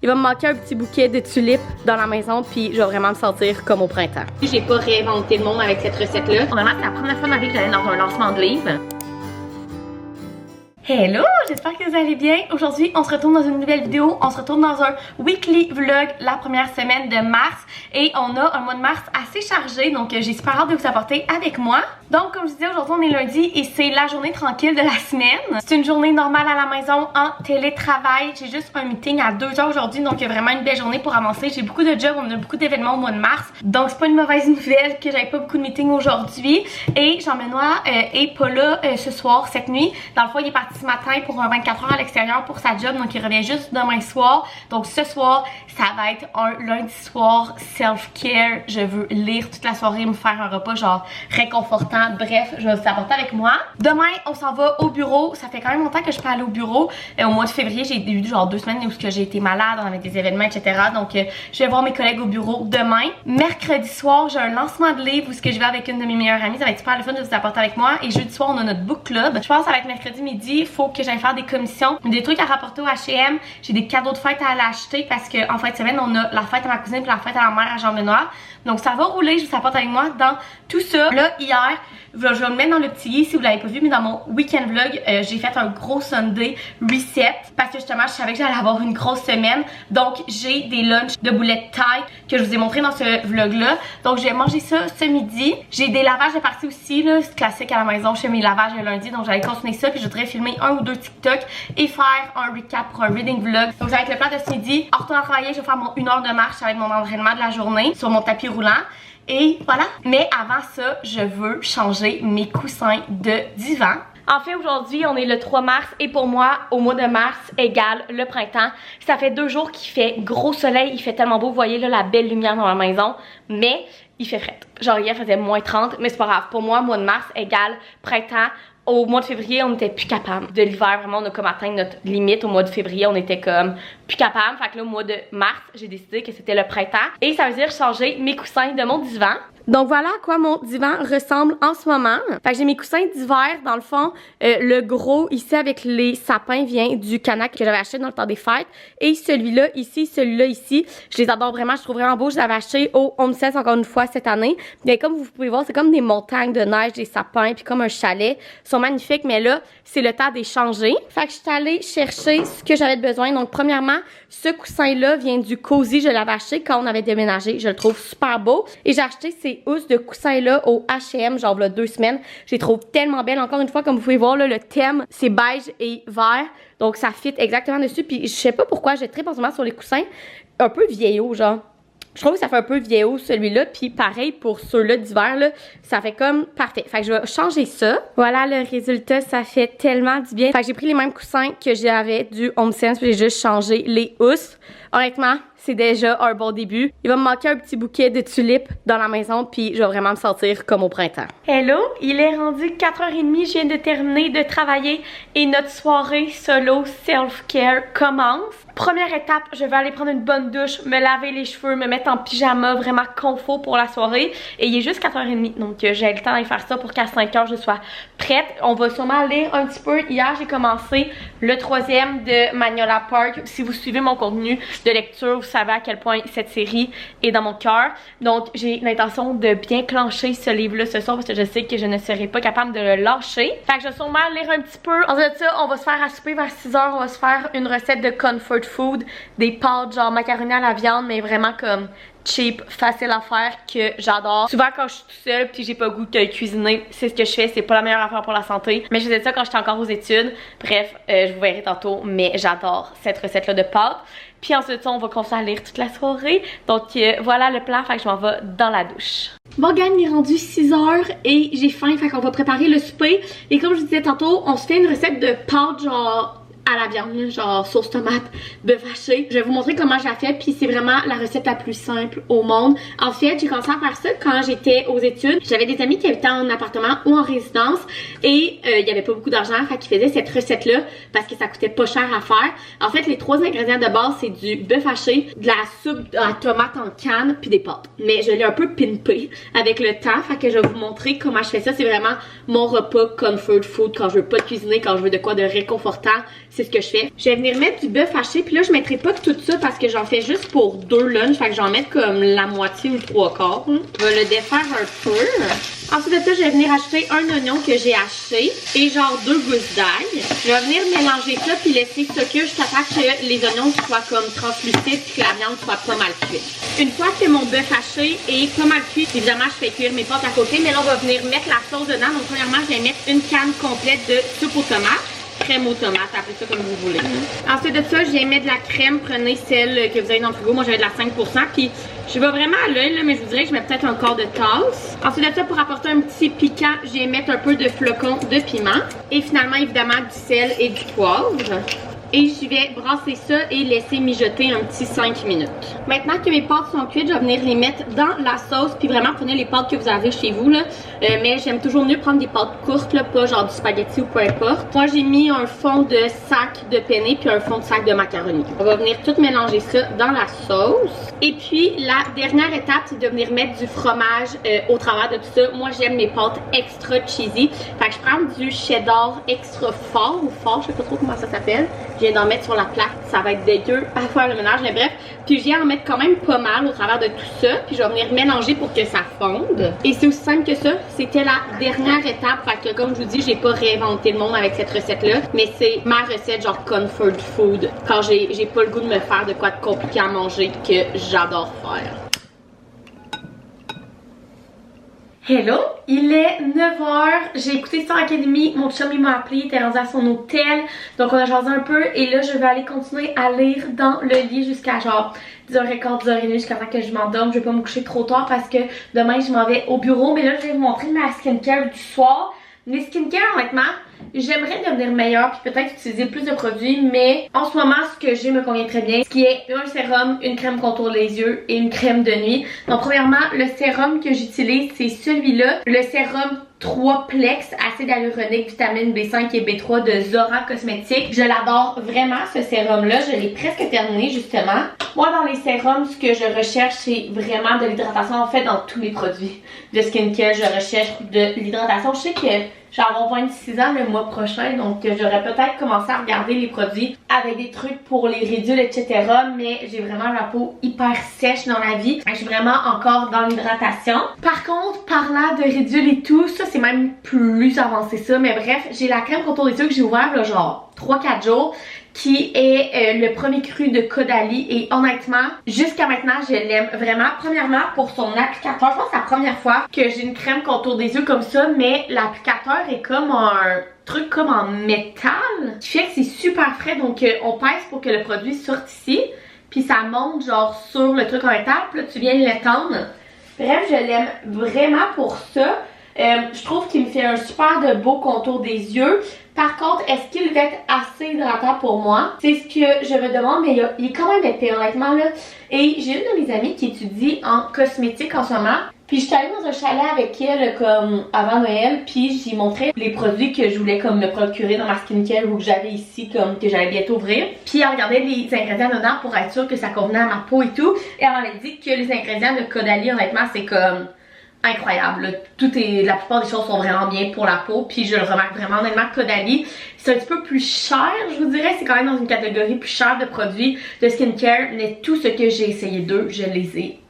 Il va me manquer un petit bouquet de tulipes dans la maison, puis je vais vraiment me sentir comme au printemps. J'ai pas réinventé le monde avec cette recette-là. Honnêtement, c'est la première fois de ma vie que j'allais dans un lancement de livre. Hello, j'espère que vous allez bien. Aujourd'hui, on se retrouve dans une nouvelle vidéo. On se retrouve dans un weekly vlog la première semaine de mars. Et on a un mois de mars assez chargé, donc j'ai super hâte de vous apporter avec moi. Donc, comme je disais, aujourd'hui, on est lundi et c'est la journée tranquille de la semaine. C'est une journée normale à la maison en télétravail. J'ai juste un meeting à 2h aujourd'hui, donc il y a vraiment une belle journée pour avancer. J'ai beaucoup de jobs, on a beaucoup d'événements au mois de mars. Donc, c'est pas une mauvaise nouvelle que j'avais pas beaucoup de meetings aujourd'hui. Et Jean-Benoît est pas là ce soir, cette nuit. Dans le fond, il est parti ce matin pour un 24 heures à l'extérieur pour sa job, donc il revient juste demain soir. Donc ce soir, ça va être un lundi soir self-care. Je veux lire toute la soirée, me faire un repas genre réconfortant. Bref, je vais vous apporter avec moi. Demain, on s'en va au bureau. Ça fait quand même longtemps que je peux aller au bureau. Au mois de février, j'ai eu genre 2 semaines où j'ai été malade, on avait des événements, etc. Donc je vais voir mes collègues au bureau demain. Mercredi soir, j'ai un lancement de livre où je vais avec une de mes meilleures amies. Ça va être super le fun de vous apporter avec moi. Et jeudi soir, on a notre book club. Je pense que ça va être mercredi midi. Faut que j'aille faire des commissions, des trucs à rapporter au H&M. J'ai des cadeaux de fête à aller acheter parce qu'en fin de semaine, on a la fête à ma cousine et la fête à la mère à Jean-Benoît. Donc ça va rouler, je vous apporte avec moi dans tout ça. Là, hier, je vais le mettre dans le petit guide si vous l'avez pas vu, mais dans mon week-end vlog, j'ai fait un gros Sunday reset parce que justement, je savais que j'allais avoir une grosse semaine. Donc, j'ai des lunchs de boulettes taille que je vous ai montré dans ce vlog-là. Donc, j'ai mangé ça ce midi. J'ai des lavages de parties aussi, là, c'est classique à la maison. Je fais mes lavages le lundi, donc j'allais continuer ça. Puis, je voudrais filmer 1 ou 2 TikTok et faire un recap pour un reading vlog. Donc, ça va être le plan de ce midi. En retournant travailler, je vais faire mon 1 heure de marche. Ça va être mon entraînement de la journée sur mon tapis roulant. Et voilà. Mais avant ça, je veux changer mes coussins de divan. En fait, aujourd'hui, on est le 3 mars et pour moi, au mois de mars égale le printemps. Ça fait 2 jours qu'il fait gros soleil, il fait tellement beau. Vous voyez là la belle lumière dans la maison, mais il fait frais. Genre hier, il faisait moins 30, mais c'est pas grave. Pour moi, mois de mars égale printemps. Au mois de février, on n'était plus capable. De l'hiver, vraiment, on a comme atteint notre limite. Au mois de février, on était comme plus capable. Fait que là, au mois de mars, j'ai décidé que c'était le printemps. Et ça veut dire changer mes coussins de mon divan. Donc voilà à quoi mon divan ressemble en ce moment. Fait que j'ai mes coussins d'hiver. Dans le fond, le gros ici avec les sapins vient du Canac que j'avais acheté dans le temps des fêtes. Et celui-là ici, celui-là ici, je les adore vraiment. Je trouve vraiment beau. Je l'avais acheté au Home Sense encore une fois cette année. Mais comme vous pouvez voir, c'est comme des montagnes de neige, des sapins, puis comme un chalet. Ils sont magnifiques, mais là, c'est le temps d'échanger. Fait que je suis allée chercher ce que j'avais besoin. Donc premièrement, ce coussin-là vient du Cozy. Je l'avais acheté quand on avait déménagé. Je le trouve super beau. Et j'ai acheté ces housses de coussins-là au H&M, genre là 2 semaines. Je les trouve tellement belles. Encore une fois, comme vous pouvez voir, là, le thème, c'est beige et vert. Donc ça fit exactement dessus. Puis je sais pas pourquoi, j'ai très pensement sur les coussins un peu vieillots, genre. Je trouve que ça fait un peu vieillot celui-là, puis pareil pour ceux-là d'hiver, là, ça fait comme parfait. Fait que je vais changer ça. Voilà le résultat, ça fait tellement du bien. Fait que j'ai pris les mêmes coussins que j'avais du Home Sense, puis j'ai juste changé les housses. Honnêtement, c'est déjà un bon début. Il va me manquer un petit bouquet de tulipes dans la maison, puis je vais vraiment me sentir comme au printemps. Hello, il est rendu 4h30, je viens de terminer de travailler et notre soirée solo self-care commence. Première étape, je vais aller prendre une bonne douche, me laver les cheveux, me mettre en pyjama, vraiment confort pour la soirée. Et il est juste 4h30, donc j'ai le temps d'aller faire ça pour qu'à 5h je sois prête. On va sûrement lire un petit peu. Hier, j'ai commencé le 3e de Magnolia Park. Si vous suivez mon contenu de lecture, vous savez à quel point cette série est dans mon cœur. Donc, j'ai l'intention de bien clencher ce livre-là ce soir parce que je sais que je ne serai pas capable de le lâcher. Fait que je vais sûrement lire un petit peu. Ensuite de ça, on va se faire à souper vers 6h. On va se faire une recette de comfort food, des pâtes genre macaroni à la viande, mais vraiment comme cheap, facile à faire, que j'adore. Souvent quand je suis toute seule puis j'ai pas le goût de cuisiner, c'est ce que je fais, c'est pas la meilleure affaire pour la santé, mais je faisais ça quand j'étais encore aux études. Bref, je vous verrai tantôt, mais j'adore cette recette là de pâtes. Puis ensuite on va continuer à lire toute la soirée. Donc voilà le plan, fait que je m'en vais dans la douche. Bon gang, il est rendu 6h et j'ai faim, fait qu'on va préparer le souper. Et comme je vous disais tantôt, on se fait une recette de pâtes genre à la viande, genre sauce tomate, bœuf haché. Je vais vous montrer comment je la fais, puis c'est vraiment la recette la plus simple au monde. En fait, j'ai commencé à faire ça quand j'étais aux études. J'avais des amis qui habitaient en appartement ou en résidence et il y avait pas beaucoup d'argent, fait qu'ils faisaient cette recette-là parce que ça coûtait pas cher à faire. En fait, les 3 ingrédients de base, c'est du bœuf haché, de la soupe à tomate en canne, puis des pâtes. Mais je l'ai un peu pimpé avec le temps, fait que je vais vous montrer comment je fais ça. C'est vraiment mon repas comfort food quand je veux pas cuisiner, quand je veux de quoi de réconfortant. c'est ce que je fais. Je vais venir mettre du bœuf haché, puis là je mettrai pas tout ça parce que j'en fais juste pour 2 lunchs, fait que j'en mets comme la moitié ou le 3/4. Je vais le défaire un peu. Ensuite de ça, je vais venir acheter un oignon que j'ai acheté et genre 2 gousses d'ail. Je vais venir mélanger ça puis laisser ça cuire jusqu'à temps que les oignons soient comme translucides et que la viande soit pas mal cuite. Une fois que mon bœuf haché est pas mal cuit, évidemment je fais cuire mes pâtes à côté, mais là on va venir mettre la sauce dedans. Donc premièrement, je vais mettre une canne complète de soupe aux tomates. Crème aux tomates, appelez ça comme vous voulez. Ensuite de ça, je viens mettre de la crème. Prenez celle que vous avez dans le frigo. Moi, j'avais de la 5%. Puis, je vais vraiment à l'œil, mais je vous dirais que je mets peut-être un quart de tasse. Ensuite de ça, pour apporter un petit piquant, je viens mettre un peu de flocons de piment. Et finalement, évidemment, du sel et du poivre. Et je vais brasser ça et laisser mijoter un petit 5 minutes. Maintenant que mes pâtes sont cuites, je vais venir les mettre dans la sauce. Puis vraiment, prenez les pâtes que vous avez chez vous, là. Mais j'aime toujours mieux prendre des pâtes courtes, là, pas genre du spaghetti ou peu importe. Moi, j'ai mis un fond de sac de penne puis un fond de sac de macaroni. On va venir tout mélanger ça dans la sauce. Et puis, la dernière étape, c'est de venir mettre du fromage au travers de tout ça. Moi, j'aime mes pâtes extra cheesy. Fait que je prends du cheddar extra fort ou fort, je sais pas trop comment ça s'appelle. Je viens d'en mettre sur la plaque, ça va être dégueu à faire le ménage, mais bref. Puis je viens en mettre quand même pas mal au travers de tout ça. Puis je vais venir mélanger pour que ça fonde. Et c'est aussi simple que ça. C'était la dernière étape. Fait que comme je vous dis, j'ai pas réinventé le monde avec cette recette-là. Mais c'est ma recette genre comfort food. Quand j'ai pas le goût de me faire de quoi de compliqué à manger que j'adore faire. Hello, il est 9h, j'ai écouté Star Academy, mon chum il m'a appelé, il était rendu à son hôtel, donc on a jasé un peu et là je vais aller continuer à lire dans le lit jusqu'à genre 10h15, 10h30 jusqu'à temps que je m'endorme. Je vais pas me coucher trop tard parce que demain je m'en vais au bureau, mais là je vais vous montrer ma skincare du soir. Mes skincare honnêtement, j'aimerais devenir meilleure puis peut-être utiliser plus de produits, mais en ce moment ce que j'ai me convient très bien, ce qui est un sérum, une crème contour des yeux et une crème de nuit. Donc premièrement, le sérum que j'utilise c'est celui-là, le sérum 3-plex acide hyaluronique vitamine B5 et B3 de Zora Cosmetics. Je l'adore vraiment ce sérum là, je l'ai presque terminé justement. Moi dans les sérums, ce que je recherche c'est vraiment de l'hydratation. En fait dans tous mes produits de skincare, je recherche de l'hydratation. Je sais que je vais avoir 26 ans le mois prochain, donc j'aurais peut-être commencé à regarder les produits avec des trucs pour les ridules, etc. Mais j'ai vraiment la peau hyper sèche dans la vie. Je suis vraiment encore dans l'hydratation. Par contre, parlant de ridules et tout, ça c'est même plus avancé ça. Mais bref, j'ai la crème contour des yeux que j'ai ouvert là, genre 3-4 jours. Qui est le premier cru de Caudalie et honnêtement, jusqu'à maintenant, je l'aime vraiment. Premièrement, pour son applicateur, je pense que c'est la première fois que j'ai une crème contour des yeux comme ça, mais l'applicateur est comme un truc comme en métal, qui fait que c'est super frais, donc on pèse pour que le produit sorte ici, puis ça monte genre sur le truc en métal, puis là tu viens l'étendre. Bref, je l'aime vraiment pour ça. Je trouve qu'il me fait un super de beau contour des yeux. Par contre, est-ce qu'il va être assez hydratant pour moi? C'est ce que je me demande, mais il est quand même épais honnêtement là. Et j'ai une de mes amies qui étudie en cosmétique en ce moment. Puis je suis allée dans un chalet avec elle comme avant Noël, puis j'ai montré les produits que je voulais comme me procurer dans ma skincare ou que j'avais ici comme que j'allais bientôt ouvrir. Puis elle regardait les ingrédients dedans pour être sûre que ça convenait à ma peau et tout. Et elle m'avait dit que les ingrédients de Caudalie honnêtement c'est comme incroyable, là. La plupart des choses sont vraiment bien pour la peau, puis je le remarque vraiment honnêtement. Caudalie c'est un petit peu plus cher, je vous dirais, c'est quand même dans une catégorie plus chère de produits de skincare, mais tout ce que j'ai essayé d'eux, je les ai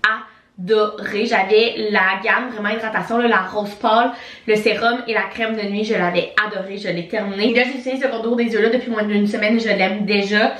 adorés. J'avais la gamme vraiment hydratation, là, la rose pâle, le sérum et la crème de nuit, je l'avais adoré, je l'ai terminé. Là j'ai essayé ce contour des yeux là depuis moins d'une semaine et je l'aime déjà.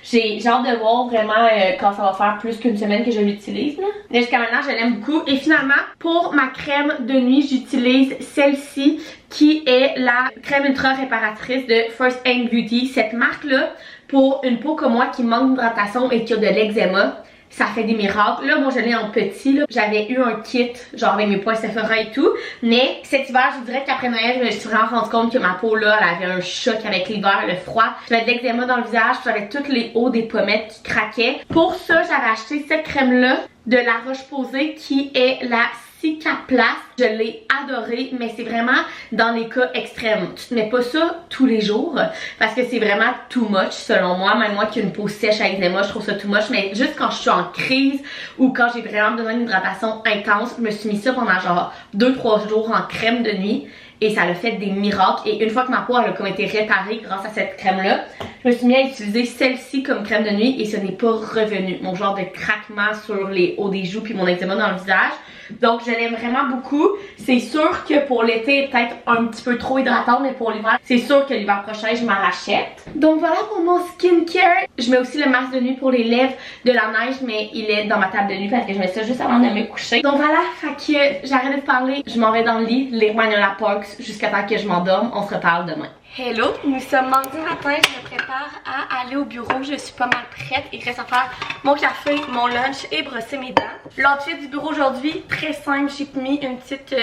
J'ai hâte de voir vraiment quand ça va faire plus qu'une semaine que je l'utilise. Mais jusqu'à maintenant, je l'aime beaucoup. Et finalement, pour ma crème de nuit, j'utilise celle-ci qui est la crème ultra réparatrice de First Aid Beauty. Cette marque-là, pour une peau comme moi qui manque d'hydratation et qui a de l'eczéma, ça fait des miracles. Là, moi, je l'ai en petit. J'avais eu un kit, genre avec mes poils Sephora et tout. Mais cet hiver, je vous dirais qu'après Noël, je me suis vraiment rendu compte que ma peau, là, elle avait un choc avec l'hiver, le froid. J'avais de l'eczéma dans le visage, j'avais tous les hauts des pommettes qui craquaient. Pour ça, j'avais acheté cette crème-là de La Roche-Posay qui est la Cicaplast. Je l'ai adorée, mais c'est vraiment dans les cas extrêmes. Tu te mets pas ça tous les jours parce que c'est vraiment too much selon moi. Même moi qui ai une peau sèche à eczéma, je trouve ça too much. Mais juste quand je suis en crise ou quand j'ai vraiment besoin d'une hydratation intense, je me suis mis ça pendant genre 2-3 jours en crème de nuit. et ça a fait des miracles. Et une fois que ma peau elle a comme été réparée grâce à cette crème-là, je me suis mis à utiliser celle-ci comme crème de nuit et ce n'est pas revenu. Mon genre de craquement sur les hauts des joues puis mon eczéma dans le visage. Donc je l'aime vraiment beaucoup. C'est sûr que pour l'été, peut-être un petit peu trop hydratante, mais pour l'hiver, c'est sûr que l'hiver prochain, je m'en rachète. Donc voilà pour mon skincare. Je mets aussi le masque de nuit pour les lèvres de la neige, mais il est dans ma table de nuit parce que je mets ça juste avant de me coucher. Donc voilà, fait que j'arrête de parler, je m'en vais dans le lit, lire Manuela Parks jusqu'à temps que je m'endorme. On se reparle demain. Hello, nous sommes mardi matin, je me prépare à aller au bureau, je suis pas mal prête, il reste à faire mon café, mon lunch et brosser mes dents. L'outfit du bureau aujourd'hui, très simple, j'ai mis une petite,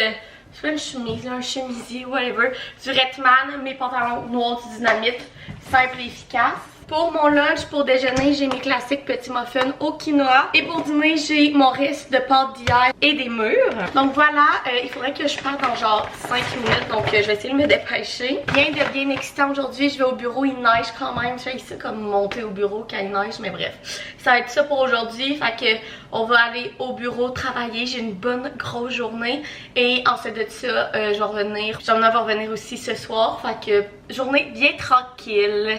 c'est pas une chemise, un chemisier, whatever, du Redman, mes pantalons noirs du Dynamite, simple et efficace. Pour mon lunch, pour déjeuner, j'ai mes classiques petits muffins au quinoa. Et pour dîner, j'ai mon reste de pâtes d'hier et des mûres. Donc voilà, il faudrait que je parte dans genre 5 minutes. Donc je vais essayer de me dépêcher. Rien de bien excitant aujourd'hui. Je vais au bureau, il neige quand même. Je fais ça comme monter au bureau quand il neige, mais bref. Ça va être ça pour aujourd'hui. Fait que on va aller au bureau travailler. J'ai une bonne grosse journée. Et ensuite de ça, je vais revenir. J'en va revenir aussi ce soir. Fait que journée bien tranquille.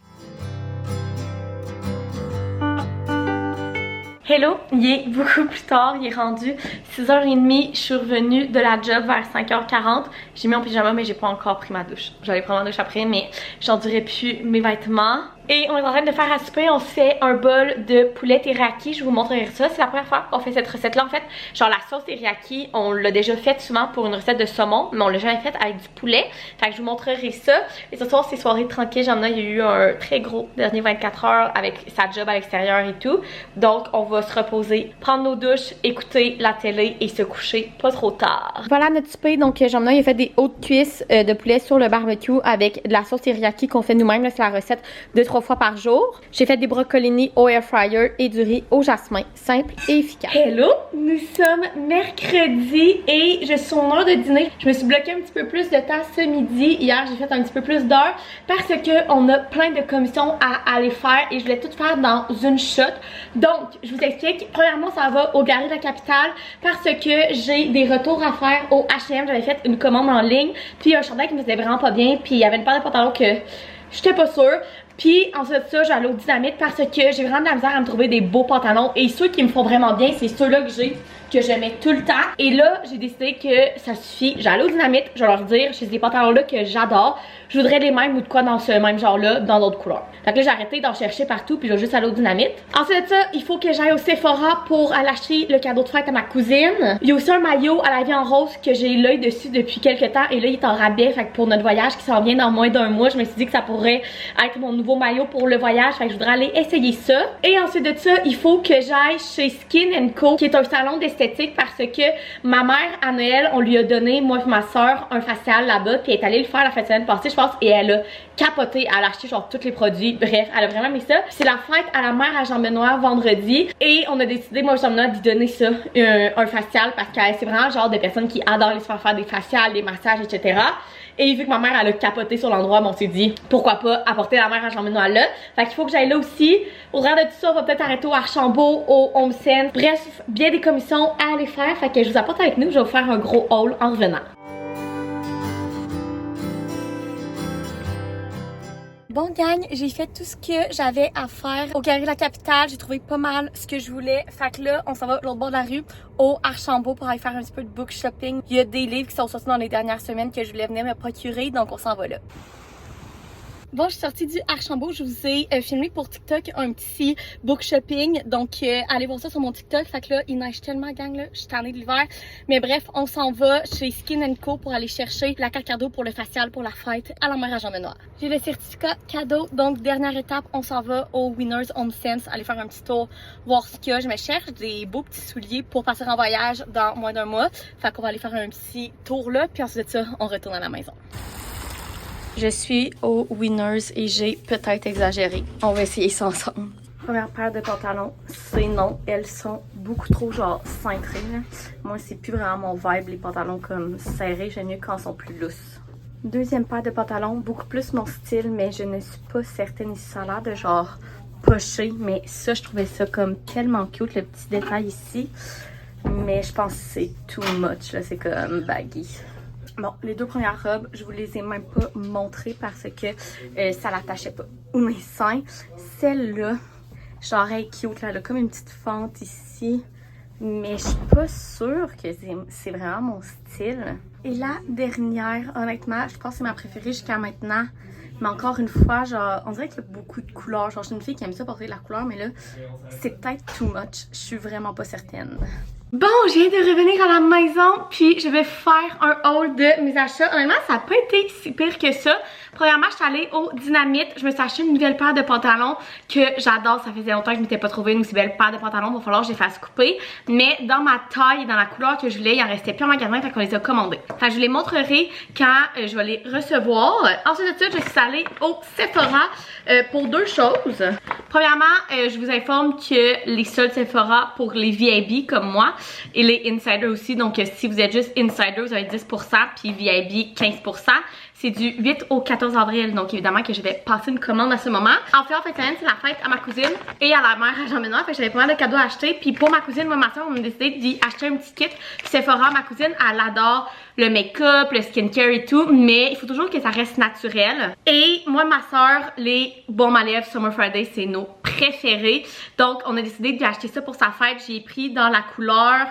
Hello, il est beaucoup plus tard, il est rendu 6h30, je suis revenue de la job vers 5h40. J'ai mis mon pyjama mais j'ai pas encore pris ma douche. J'allais prendre ma douche après mais j'endurais plus mes vêtements. Et on est en train de faire à souper, on se fait un bol de poulet teriyaki, je vous montrerai ça. C'est la première fois qu'on fait cette recette-là en fait. Genre la sauce teriyaki, on l'a déjà faite souvent pour une recette de saumon, mais on l'a jamais faite avec du poulet. Fait que je vous montrerai ça. Et ce soir c'est soirée tranquille, il y a eu un très gros dernier 24 heures avec sa job à l'extérieur et tout. Donc on va se reposer, prendre nos douches, écouter la télé et se coucher pas trop tard. Voilà notre souper, donc Jean-Benoît il a fait des hautes cuisses de poulet sur le barbecue avec de la sauce teriyaki qu'on fait nous-mêmes, c'est la recette de 3 fois par jour. J'ai fait des brocolini au air fryer et du riz au jasmin, simple et efficace. Hello, nous sommes mercredi et je suis sur mon heure de dîner. Je me suis bloqué un petit peu plus de temps ce midi. Hier, j'ai fait un petit peu plus d'heures parce que on a plein de commissions à aller faire et je voulais tout faire dans une shot. Donc, je vous explique. Premièrement, ça va au Galeries de la Capitale parce que j'ai des retours à faire au H&M. J'avais fait une commande en ligne, puis un chandail qui me faisait vraiment pas bien, puis il y avait une paire de pantalons que j'étais pas sûre. Puis ensuite de ça, j'allais au Dynamite parce que j'ai vraiment de la misère à me trouver des beaux pantalons. Et ceux qui me font vraiment bien, c'est ceux-là que je mets tout le temps. Et là, j'ai décidé que ça suffit. J'allais au Dynamite, je vais leur dire, j'ai des pantalons-là que j'adore. Je voudrais les mêmes ou de quoi dans ce même genre-là, dans d'autres couleurs. Fait que là, j'ai arrêté d'en chercher partout, puis je vais juste aller au Dynamite. Ensuite de ça, il faut que j'aille au Sephora pour aller acheter le cadeau de fête à ma cousine. Il y a aussi un maillot à la vie en rose que j'ai l'œil dessus depuis quelques temps. Et là, il est en rabais. Fait que pour notre voyage qui s'en vient dans moins d'un mois, je me suis dit que ça pourrait être mon nouveau maillot pour le voyage. Fait que je voudrais aller essayer ça. Et ensuite de ça, il faut que j'aille chez Skin Co, qui est un salon d'esthétique parce que ma mère, à Noël, on lui a donné, moi et ma soeur, un facial là-bas. Puis elle est allée le faire la fin de semaine passée, je pense, et elle a capoté, elle a acheté genre tous les produits, bref, elle a vraiment aimé ça. C'est la fête à la mère à Jean-Benoît vendredi et on a décidé, moi et Jean-Benoît, d'y donner ça, un facial, parce que c'est vraiment le genre de personnes qui adorent les se faire des faciales, des massages, etc. Et vu que ma mère elle a capoté sur l'endroit, on s'est dit pourquoi pas apporter la mère à Jean-Benoît là. Fait qu'il faut que j'aille là aussi. Au travers de tout ça, on va peut-être arrêter au Archambault, au Home Sense. Bref, bien des commissions à aller faire. Fait que je vous apporte avec nous, je vais vous faire un gros haul en revenant. Bon gang, j'ai fait tout ce que j'avais à faire au Galeries de la Capitale. J'ai trouvé pas mal ce que je voulais. Fait que là, on s'en va de l'autre bord de la rue, au Archambault, pour aller faire un petit peu de book shopping. Il y a des livres qui sont sortis dans les dernières semaines que je voulais venir me procurer, donc on s'en va là. Bon, je suis sortie du Archambault, je vous ai filmé pour TikTok un petit book shopping, donc allez voir ça sur mon TikTok. Fait que là, il neige tellement gang là, je suis tannée de l'hiver. Mais bref, on s'en va chez Skin Co pour aller chercher la carte cadeau pour le facial pour la fête à la mère à Jean-Benoît. J'ai le certificat cadeau, donc dernière étape, on s'en va au Winners Home Sense, aller faire un petit tour, voir ce qu'il y a. Je me cherche des beaux petits souliers pour partir en voyage dans moins d'un mois. Fait qu'on va aller faire un petit tour là, puis ensuite de ça, on retourne à la maison. Je suis au Winners et j'ai peut-être exagéré. On va essayer ça ensemble. Première paire de pantalons, c'est non. Elles sont beaucoup trop genre cintrées. Moi, c'est plus vraiment mon vibe, les pantalons comme serrés. J'aime mieux quand ils sont plus lousses. Deuxième paire de pantalons, beaucoup plus mon style, mais je ne suis pas certaine si ça a l'air de genre poché. Mais ça, je trouvais ça comme tellement cute, le petit détail ici. Mais je pense que c'est too much, là. C'est comme baggy. Bon, les deux premières robes, je vous les ai même pas montrées parce que ça l'attachait pas aux mes seins. Celle-là, genre elle est cute, là, elle a comme une petite fente ici. Mais je suis pas sûre que c'est vraiment mon style. Et la dernière, honnêtement, je pense que c'est ma préférée jusqu'à maintenant. Mais encore une fois, genre, on dirait qu'il y a beaucoup de couleurs. Genre, je suis une fille qui aime ça porter de la couleur, mais là, c'est peut-être too much. Je suis vraiment pas certaine. Bon, j'ai de revenir à la maison, puis je vais faire un haul de mes achats. Honnêtement, ça n'a pas été si pire que ça. Premièrement, je suis allée au Dynamite. Je me suis acheté une nouvelle paire de pantalons que j'adore. Ça faisait longtemps que je m'étais pas trouvé une aussi belle paire de pantalons. Il va falloir que je les fasse couper. Mais dans ma taille et dans la couleur que je voulais, il en restait plus en magasin, fait qu'on les a commandés. Fait que je vous les montrerai quand je vais les recevoir. Ensuite de ça, je suis allée au Sephora pour deux choses. Premièrement, je vous informe que les soldes Sephora pour les VIB comme moi et les Insiders aussi. Donc, si vous êtes juste Insider, vous avez 10%, puis VIB 15%. C'est du 8 au 14 avril, donc évidemment que je vais passer une commande à ce moment. En fait, c'est la fête à ma cousine et à la mère à Jean-Benoît. Fait que j'avais pas mal de cadeaux à acheter. Puis pour ma cousine, moi, ma soeur, on a décidé d'y acheter un petit kit. Puis Sephora, ma cousine, elle adore le make-up, le skincare et tout, mais il faut toujours que ça reste naturel. Et moi, ma soeur, les baumes à lèvres Summer Friday, c'est nos préférés. Donc, on a décidé d'y acheter ça pour sa fête. J'ai pris dans la couleur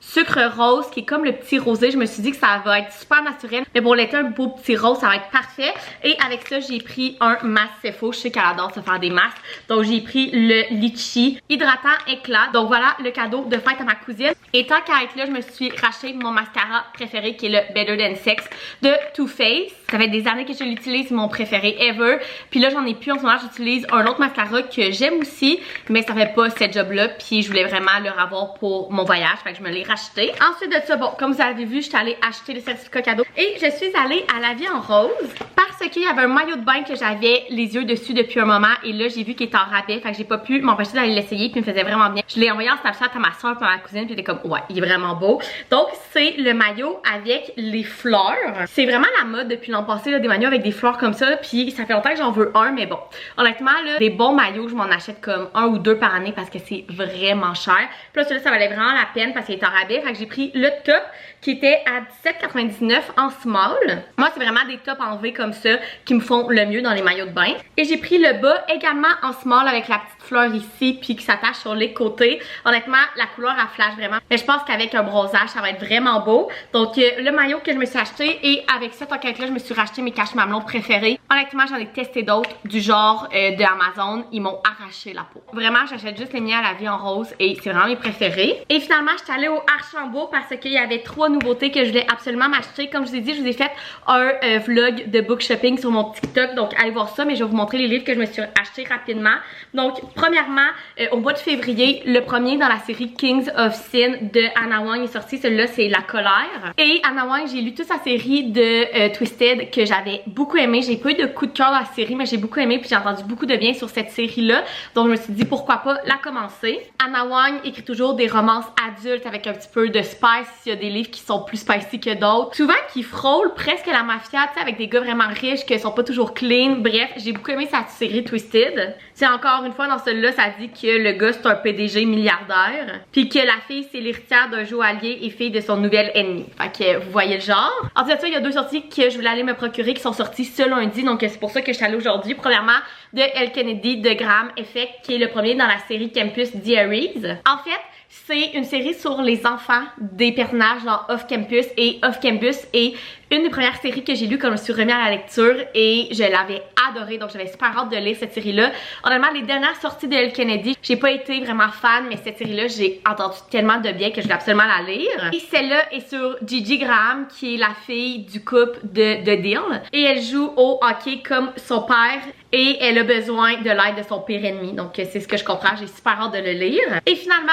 sucre rose, qui est comme le petit rosé. Je me suis dit que ça va être super naturel, mais pour l'été, un beau petit rose, ça va être parfait. Et avec ça, j'ai pris un masque Sephora. Je sais qu'elle adore se faire des masques, donc j'ai pris le litchi hydratant éclat. Donc voilà le cadeau de fête à ma cousine. Et tant qu'à être là, je me suis racheté mon mascara préféré, qui est le Better Than Sex de Too Faced. Ça fait des années que je l'utilise, c'est mon préféré ever. Puis là, j'en ai plus en ce moment. J'utilise un autre mascara que j'aime aussi, mais ça fait pas cette job là. Puis je voulais vraiment le avoir pour mon voyage, fait que je me l'ai racheté. Ensuite de ça, bon, comme vous avez vu, je suis allée acheter le certificat cadeau et je suis allée à La Vie en Rose parce qu'il y avait un maillot de bain que j'avais les yeux dessus depuis un moment et là, j'ai vu qu'il était en rabais, fait que j'ai pas pu m'empêcher d'aller l'essayer, puis il me faisait vraiment bien. Je l'ai envoyé en Snapchat à ma soeur et à ma cousine, puis elle était comme ouais, il est vraiment beau. Donc c'est le maillot avec les fleurs. C'est vraiment la mode depuis l'an passé, là, des maillots avec des fleurs comme ça, puis ça fait longtemps que j'en veux un, mais bon, honnêtement là, des bons maillots, je m'en achète comme un ou deux par année parce que c'est vraiment cher. Puis là, celui-là, ça valait vraiment la peine parce qu'il est en rabais, fait que j'ai pris le top qui était à 17,99 en small. Moi, c'est vraiment des tops en V comme ça qui me font le mieux dans les maillots de bain. Et j'ai pris le bas également en small avec la petite fleur ici puis qui s'attache sur les côtés. Honnêtement, la couleur elle flash vraiment. Mais je pense qu'avec un bronzage, ça va être vraiment beau. Donc le maillot que je me suis acheté et avec cette enquête-là, je me suis racheté mes caches mamelons préférés. Honnêtement, j'en ai testé d'autres du genre de Amazon. Ils m'ont arraché la peau. Vraiment, j'achète juste les miens à La Vie en Rose et c'est vraiment mes préférés. Et finalement, je suis allée au Archambault parce qu'il y avait 3 nouveautés que je voulais absolument m'acheter. Comme je vous ai dit, je vous ai fait un vlog de book shopping sur mon TikTok, donc allez voir ça, mais je vais vous montrer les livres que je me suis achetés rapidement. Donc premièrement, au mois de février, le premier dans la série Kings of Sin de Anna Wang est sorti. Celui-là, c'est La Colère. Et Anna Wang, j'ai lu toute sa série de Twisted que j'avais beaucoup aimé. J'ai pas eu de coup de cœur dans la série, mais j'ai beaucoup aimé puis j'ai entendu beaucoup de bien sur cette série-là. Donc je me suis dit pourquoi pas la commencer. Anna Wang écrit toujours des romances adultes avec un petit peu de spice. Il y a des livres qui sont plus spicy que d'autres. Souvent qui frôlent presque la mafia, tu sais, avec des gars vraiment riches qui sont pas toujours clean. Bref, j'ai beaucoup aimé sa série Twisted. C'est encore une fois dans celui-là, ça dit que le gars c'est un PDG milliardaire, puis que la fille c'est l'héritière d'un joaillier et fille de son nouvel ennemi. Fait que vous voyez le genre. Ensuite de ça, il y a 2 sorties que je voulais aller me procurer qui sont sorties ce lundi, donc c'est pour ça que je suis allée aujourd'hui. Premièrement, de Elle Kennedy de Graham Effect, qui est le premier dans la série Campus Diaries. En fait, c'est une série sur les enfants des personnages dans Off Campus, et Off Campus est une des premières séries que j'ai lues quand je me suis remis à la lecture et je l'avais adorée, donc j'avais super hâte de lire cette série-là. Honnêtement, les dernières sorties de Elle Kennedy, j'ai pas été vraiment fan, mais cette série-là, j'ai entendu tellement de bien que je voulais absolument la lire. Et celle-là est sur Gigi Graham, qui est la fille du couple de Deal, et elle joue au hockey comme son père et elle a besoin de l'aide de son pire ennemi, donc c'est ce que je comprends, j'ai super hâte de le lire. Et finalement,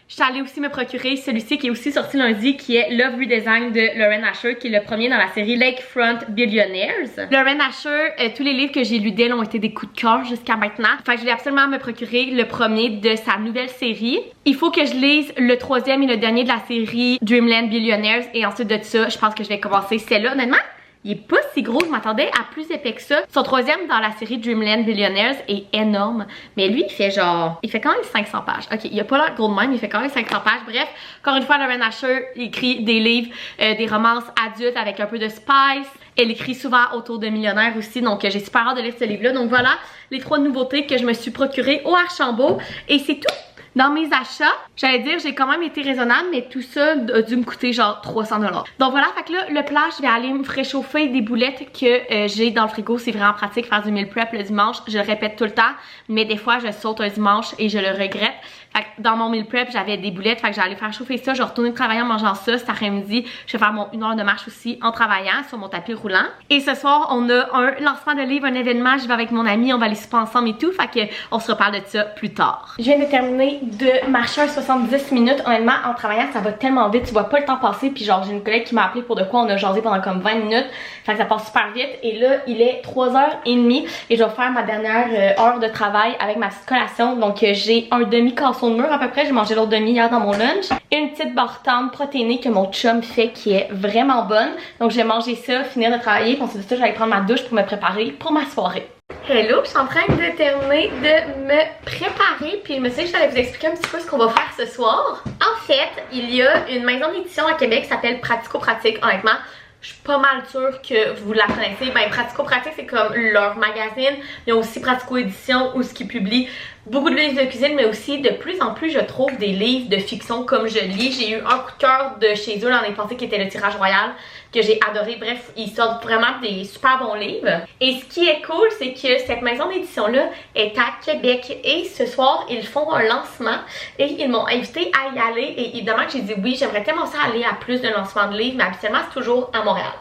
je suis allée aussi me procurer celui-ci qui est aussi sorti lundi, qui est Love Redesign de Lauren Asher, qui est le premier dans la série Lakefront Billionaires. Lauren Asher, tous les livres que j'ai lus d'elle ont été des coups de cœur jusqu'à maintenant. Fait que je voulais absolument me procurer le premier de sa nouvelle série. Il faut que je lise le 3e et le dernier de la série Dreamland Billionaires, et ensuite de ça, je pense que je vais commencer celle-là. Honnêtement, Il est pas si gros, je m'attendais à plus épais que ça. Son troisième dans la série Dreamland Billionaires est énorme. Mais lui, il fait quand même 500 pages. Ok, il a pas l'air gros de même, mais il fait quand même 500 pages. Bref, encore une fois, Lauren Asher écrit des livres, des romances adultes avec un peu de spice. Elle écrit souvent autour de millionnaires aussi, donc j'ai super hâte de lire ce livre-là. Donc voilà les 3 nouveautés que je me suis procurées au Archambault. Et c'est tout. Dans mes achats, j'allais dire j'ai quand même été raisonnable, mais tout ça a dû me coûter genre 300 $. Donc voilà, fait que là, le plat, je vais aller me réchauffer des boulettes que j'ai dans le frigo. C'est vraiment pratique faire du meal prep le dimanche. Je le répète tout le temps, mais des fois je saute un dimanche et je le regrette. Fait que dans mon meal prep, j'avais des boulettes, fait que j'allais faire chauffer ça. Je vais retourner travailler en mangeant ça. Cet après-midi, je vais faire mon 1 heure de marche aussi en travaillant sur mon tapis roulant. Et ce soir, on a un lancement de livre, un événement. Je vais avec mon ami, on va aller souper ensemble et tout. Fait que on se reparle de ça plus tard. Je viens de terminer de marcher un 70 minutes. Honnêtement, en travaillant, ça va tellement vite. Tu vois pas le temps passer. Puis genre, j'ai une collègue qui m'a appelé pour de quoi on a jasé pendant comme 20 minutes. Fait que ça passe super vite. Et là, il est 3h30 et je vais faire ma dernière heure de travail avec ma petite collation. Donc j'ai un demi-casson de mûre à peu près. J'ai mangé l'autre demi hier dans mon lunch. Et une petite barre tendre protéinée que mon chum fait qui est vraiment bonne. Donc je vais manger ça, finir de travailler. Puis ensuite de ça, je vais aller prendre ma douche pour me préparer pour ma soirée. Hello, je suis en train de terminer de me préparer, puis je me suis dit que j'allais vous expliquer un petit peu ce qu'on va faire ce soir. En fait, il y a une maison d'édition à Québec qui s'appelle Pratico Pratique. Honnêtement, je suis pas mal sûre que vous la connaissez. Ben, Pratico Pratique, c'est comme leur magazine. Il y a aussi Pratico Édition où ce qui publie beaucoup de livres de cuisine, mais aussi de plus en plus je trouve des livres de fiction comme je lis. J'ai eu un coup de cœur de chez eux l'année passée qui était le Tirage Royal que j'ai adoré. Bref, ils sortent vraiment des super bons livres. Et ce qui est cool, c'est que cette maison d'édition là est à Québec et ce soir ils font un lancement et ils m'ont invité à y aller et évidemment que j'ai dit oui, j'aimerais tellement ça aller à plus de lancements de livres, mais habituellement c'est toujours à Montréal.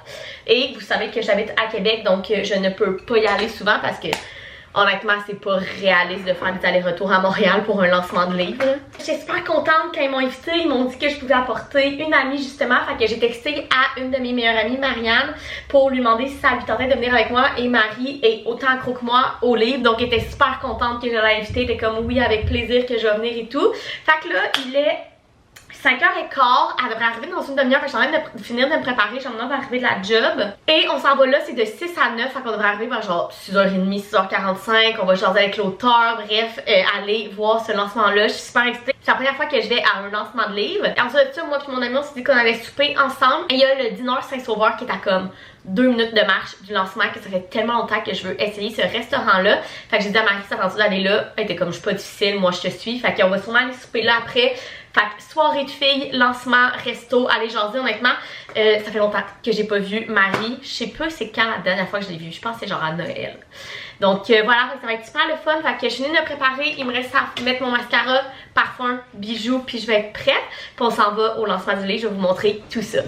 Et vous savez que j'habite à Québec, donc je ne peux pas y aller souvent parce que honnêtement, c'est pas réaliste de faire des allers-retours à Montréal pour un lancement de livre. J'étais super contente quand ils m'ont invitée. Ils m'ont dit que je pouvais apporter une amie justement. Fait que j'ai texté à une de mes meilleures amies, Marianne, pour lui demander si ça lui tentait de venir avec moi. Et Marie est autant accro que moi au livre. Donc elle était super contente que je l'ai invitée. Elle était comme oui, avec plaisir que je vais venir et tout. Fait que là, il est 5h15, elle devrait arriver dans une demi-heure. Je suis en train de finir de me préparer, je suis en train d'arriver de la job. Et on s'en va là, c'est de 6 à 9, fait qu'on devrait arriver vers genre 6h30, 6h45. On va jaser avec l'auteur, bref, aller voir ce lancement-là. Je suis super excitée. C'est la première fois que je vais à un lancement de livre. Et ensuite de ça, moi et mon ami, on s'est dit qu'on allait souper ensemble. Et il y a le dîner Saint-Sauveur qui est à comme 2 minutes de marche du lancement, que ça fait tellement longtemps que je veux essayer ce restaurant-là. Fait que j'ai dit à Marie, ça tente d'aller là. Elle était comme, je suis pas difficile, moi je te suis. Fait qu'on va sûrement aller souper là après. Fait que soirée de filles, lancement, resto, aller jaser. Honnêtement, ça fait longtemps que j'ai pas vu Marie. Je sais pas c'est quand la dernière fois que je l'ai vue. Je pense que c'est genre à Noël. Donc voilà, ça va être super le fun. Fait que je suis venue de me préparer. Il me reste à mettre mon mascara, parfum, bijoux, puis je vais être prête. Puis on s'en va au lancement du livre. Je vais vous montrer tout ça.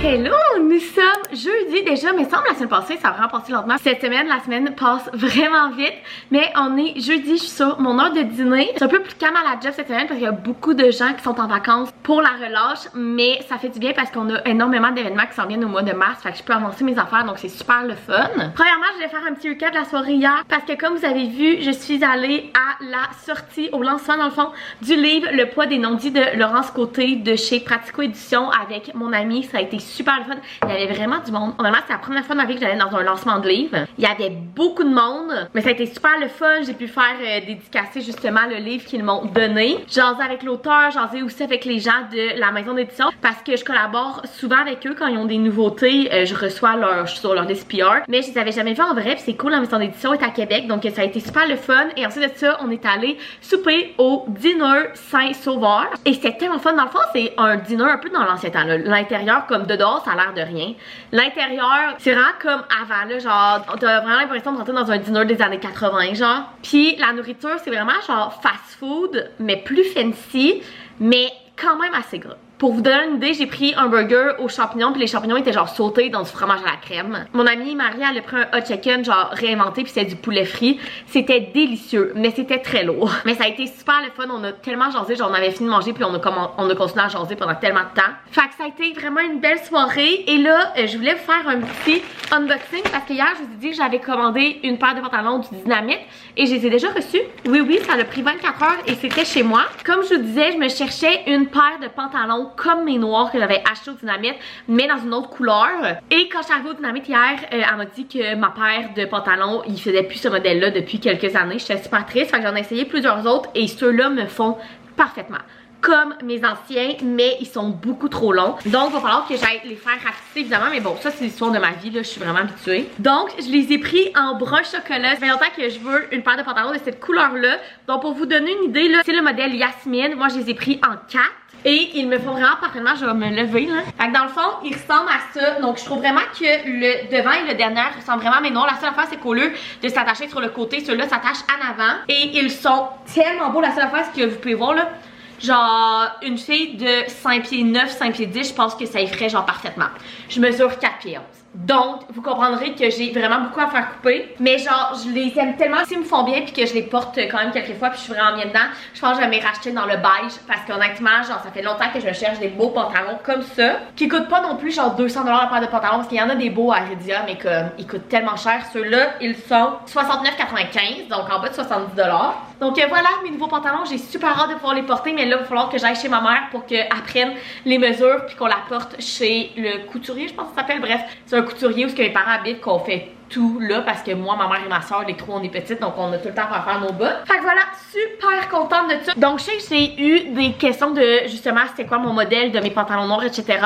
Hello, nous sommes jeudi déjà, mais semble la semaine passée, ça a vraiment passé lentement. Cette semaine, la semaine passe vraiment vite, mais on est jeudi, je suis sur mon heure de dîner. C'est un peu plus calme à la job cette semaine parce qu'il y a beaucoup de gens qui sont en vacances pour la relâche, mais ça fait du bien parce qu'on a énormément d'événements qui s'en viennent au mois de mars, fait que je peux avancer mes affaires, donc c'est super le fun. Premièrement, je vais faire un petit recap de la soirée hier parce que comme vous avez vu, je suis allée à la sortie, au lancement dans le fond, du livre Le poids des non-dits de Laurence Côté de chez Pratico Édition avec mon ami. Ça a été super le fun. Il y avait vraiment du monde. Honnêtement, c'est la première fois de ma vie que j'allais dans un lancement de livre. Il y avait beaucoup de monde, mais ça a été super le fun. J'ai pu faire dédicacer justement le livre qu'ils m'ont donné. Jaser avec l'auteur, jaser aussi avec les gens de la maison d'édition parce que je collabore souvent avec eux quand ils ont des nouveautés. Je reçois sur leur SPR, mais je les avais jamais vus en vrai. C'est cool, la maison d'édition est à Québec, donc ça a été super le fun. Et ensuite de ça, on est allé souper au dîner Saint-Sauveur. Et c'était tellement fun. Dans le fond, c'est un dîner un peu dans l'ancien temps. L'intérieur, comme de dehors, ça a l'air de rien. L'intérieur, c'est vraiment comme avant, là, genre, t'as vraiment l'impression de rentrer dans un dîner des années 80, genre. Puis la nourriture, c'est vraiment genre fast food, mais plus fancy, mais quand même assez gras. Pour vous donner une idée, j'ai pris un burger aux champignons, puis les champignons étaient genre sautés dans du fromage à la crème. Mon amie Marie, elle a pris un hot chicken genre réinventé, puis c'était du poulet frit. C'était délicieux, mais c'était très lourd. Mais ça a été super le fun, on a tellement jasé, genre on avait fini de manger, puis on a continué à jaser pendant tellement de temps. Fait que ça a été vraiment une belle soirée. Et là, je voulais vous faire un petit unboxing parce que hier, je vous ai dit que j'avais commandé une paire de pantalons du Dynamite et je les ai déjà reçus. Oui, ça a pris 24 heures et c'était chez moi. Comme je vous disais, je me cherchais une paire de pantalons comme mes noirs que j'avais acheté au Dynamite, mais dans une autre couleur. Et quand je suis arrivée au Dynamite hier, elle m'a dit que ma paire de pantalons, il faisait plus ce modèle-là depuis quelques années. J'étais super triste, fait que j'en ai essayé plusieurs autres et ceux-là me font parfaitement comme mes anciens, mais ils sont beaucoup trop longs. Donc, il va falloir que j'aille les faire ratisser, évidemment. Mais bon, ça, c'est l'histoire de ma vie, là. Je suis vraiment habituée. Donc, je les ai pris en brun chocolat. Ça fait longtemps que je veux une paire de pantalons de cette couleur-là. Donc, pour vous donner une idée, là, c'est le modèle Yasmine. Moi, je les ai pris en 4. Et ils me font vraiment parfaitement, je vais me lever là. Fait que dans le fond, ils ressemblent à ça. Donc je trouve vraiment que le devant et le dernier ressemblent vraiment à mes noirs. La seule affaire, c'est qu'au lieu de s'attacher sur le côté, ceux-là s'attachent en avant. Et ils sont tellement beaux. La seule affaire, c'est que vous pouvez voir là, genre une fille de 5 pieds 9, 5 pieds 10, je pense que ça y ferait genre parfaitement. Je mesure 4 pieds 11. Donc, vous comprendrez que j'ai vraiment beaucoup à faire couper. Mais genre, je les aime tellement s'ils me font bien puis que je les porte quand même quelques fois puis je suis vraiment bien dedans. Je pense que je vais me les racheter dans le beige parce qu'honnêtement, genre, ça fait longtemps que je cherche des beaux pantalons comme ça. Qui coûtent pas non plus genre 200$ la paire de pantalons parce qu'il y en a des beaux à Aridia mais comme ils coûtent tellement cher. Ceux-là, ils sont 69,95$, donc en bas de 70$. Donc voilà, mes nouveaux pantalons, j'ai super hâte de pouvoir les porter. Mais là, il va falloir que j'aille chez ma mère pour qu'elle prenne les mesures puis qu'on la porte chez le couturier, je pense que ça s'appelle. Bref, c'est un couturier où mes parents habitent, qu'on fait tout là parce que moi, ma mère et ma soeur, les trois on est petites, donc on a tout le temps à faire nos bas. Fait que voilà, super contente de ça. Donc je sais que j'ai eu des questions de justement c'était quoi mon modèle de mes pantalons noirs, etc.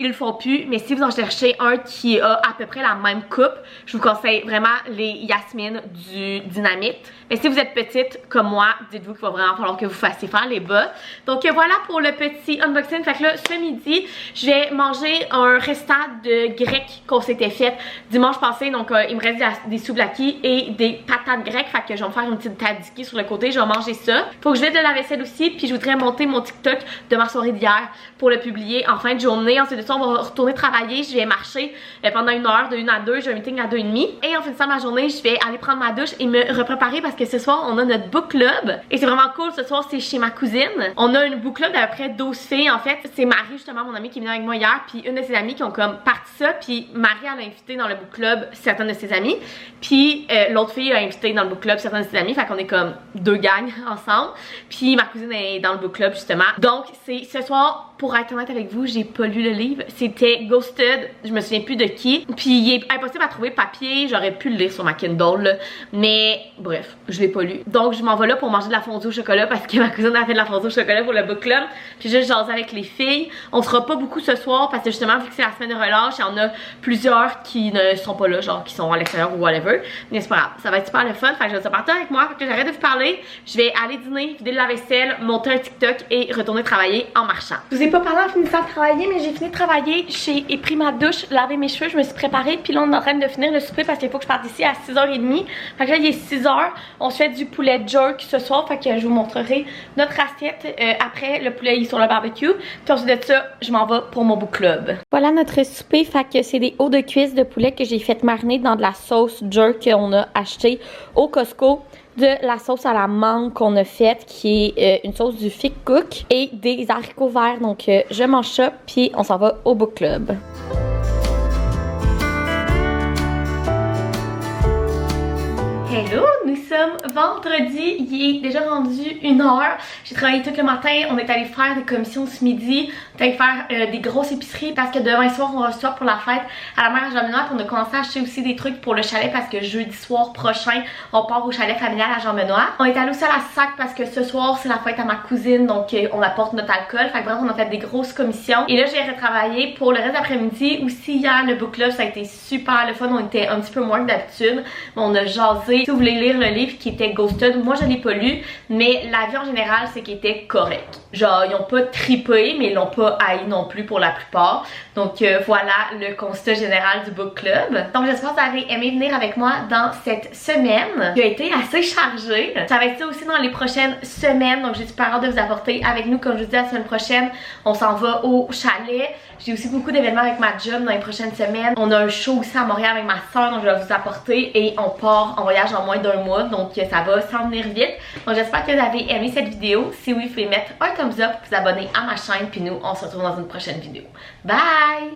Ils le font plus, mais si vous en cherchez un qui a à peu près la même coupe, je vous conseille vraiment les Yasmine du Dynamite. Mais si vous êtes petite comme moi, dites-vous qu'il va vraiment falloir que vous fassiez faire les bas. Donc voilà pour le petit unboxing. Fait que là, ce midi, je vais manger un restant de grec qu'on s'était fait dimanche passé. Donc il me reste des souvlaki et des patates grecques. Fait que je vais me faire une petite tzatziki sur le côté. Je vais manger ça. Faut que je vide de la vaisselle aussi. Puis je voudrais monter mon TikTok de ma soirée d'hier pour le publier en fin de journée. Ensuite de ça, on va retourner travailler. Je vais marcher pendant 1 heure, de 1 à 2. J'ai un meeting à 2h30. Et en finissant ma journée, je vais aller prendre ma douche et me repréparer parce que ce soir, on a notre book club. Et c'est vraiment cool. Ce soir, c'est chez ma cousine. On a une book club d'à peu près 12 filles. En fait, c'est Marie, justement, mon amie qui est venue avec moi hier. Puis une de ses amies qui ont comme parti ça. Puis Marie, elle a invité dans le book club certaines de ses amies. Puis l'autre fille a invité dans le book club certaines de ses amies. Fait qu'on est comme 2 gangs ensemble. Puis ma cousine est dans le book club, justement. Donc, c'est ce soir. Pour être honnête avec vous, j'ai pas lu le livre. C'était Ghosted, je me souviens plus de qui. Puis il est impossible à trouver papier. J'aurais pu le lire sur ma Kindle, là. Mais bref, je l'ai pas lu. Donc je m'en vais là pour manger de la fondue au chocolat parce que ma cousine a fait de la fondue au chocolat pour le book club. Puis juste jaser avec les filles. On fera pas beaucoup ce soir parce que justement, vu que c'est la semaine de relâche, il y en a plusieurs qui ne sont pas là, genre qui sont à l'extérieur ou whatever. Mais c'est pas grave, ça va être super le fun. Fait que je vais partir avec moi. Fait que j'arrête de vous parler. Je vais aller dîner, vider la vaisselle, monter un TikTok et retourner travailler en marchant. Je vous ai pas parlé en finissant de travailler, mais j'ai fini de travailler. J'ai pris ma douche, lavé mes cheveux, je me suis préparée. Puis là, on est en train de finir le souper parce qu'il faut que je parte d'ici à 6h30. Fait que là, il est 6h. On se fait du poulet jerk ce soir. Fait que je vous montrerai notre assiette après le poulet sur le barbecue. Puis ensuite de ça, je m'en vais pour mon book club. Voilà notre souper. Fait que c'est des hauts de cuisse de poulet que j'ai fait mariner dans de la sauce jerk qu'on a acheté au Costco. De la sauce à la mangue qu'on a faite qui est une sauce du Thick Cook et des haricots verts. Donc je mange ça puis on s'en va au book club. Hello, nous sommes vendredi, il est déjà rendu 1h. J'ai travaillé tout le matin, on est allé faire des commissions ce midi, on est allé faire des grosses épiceries parce que demain soir on reçoit pour la fête à la mère à Jean-Benoît. On a commencé à acheter aussi des trucs pour le chalet parce que jeudi soir prochain on part au chalet familial à Jean-Benoît. On est allé aussi à la SAC parce que ce soir c'est la fête à ma cousine, donc on apporte notre alcool. Fait que bref, on a fait des grosses commissions et là j'ai retravaillé pour le reste d'après-midi. Aussi hier le book club ça a été super le fun, on était un petit peu moins que d'habitude, on a jasé. si vous voulez lire le livre qui était Ghosted, moi je l'ai pas lu, mais l'avis en général c'est qu'il était correct. Genre ils ont pas trippé, mais ils l'ont pas haï non plus pour la plupart. Donc voilà le constat général du book club. Donc j'espère que vous avez aimé venir avec moi dans cette semaine qui a été assez chargée. Ça va être ça aussi dans les prochaines semaines, donc j'ai super hâte de vous apporter avec nous. Comme je vous dis, la semaine prochaine on s'en va au chalet. J'ai aussi beaucoup d'événements avec ma job dans les prochaines semaines. On a un show aussi à Montréal avec ma soeur, donc je vais vous apporter, et on part en voyage en moins d'1 mois, donc ça va s'en venir vite. Donc j'espère que vous avez aimé cette vidéo. Si oui, vous pouvez mettre un thumbs up, vous abonner à ma chaîne, puis nous on se retrouve dans une prochaine vidéo. Bye!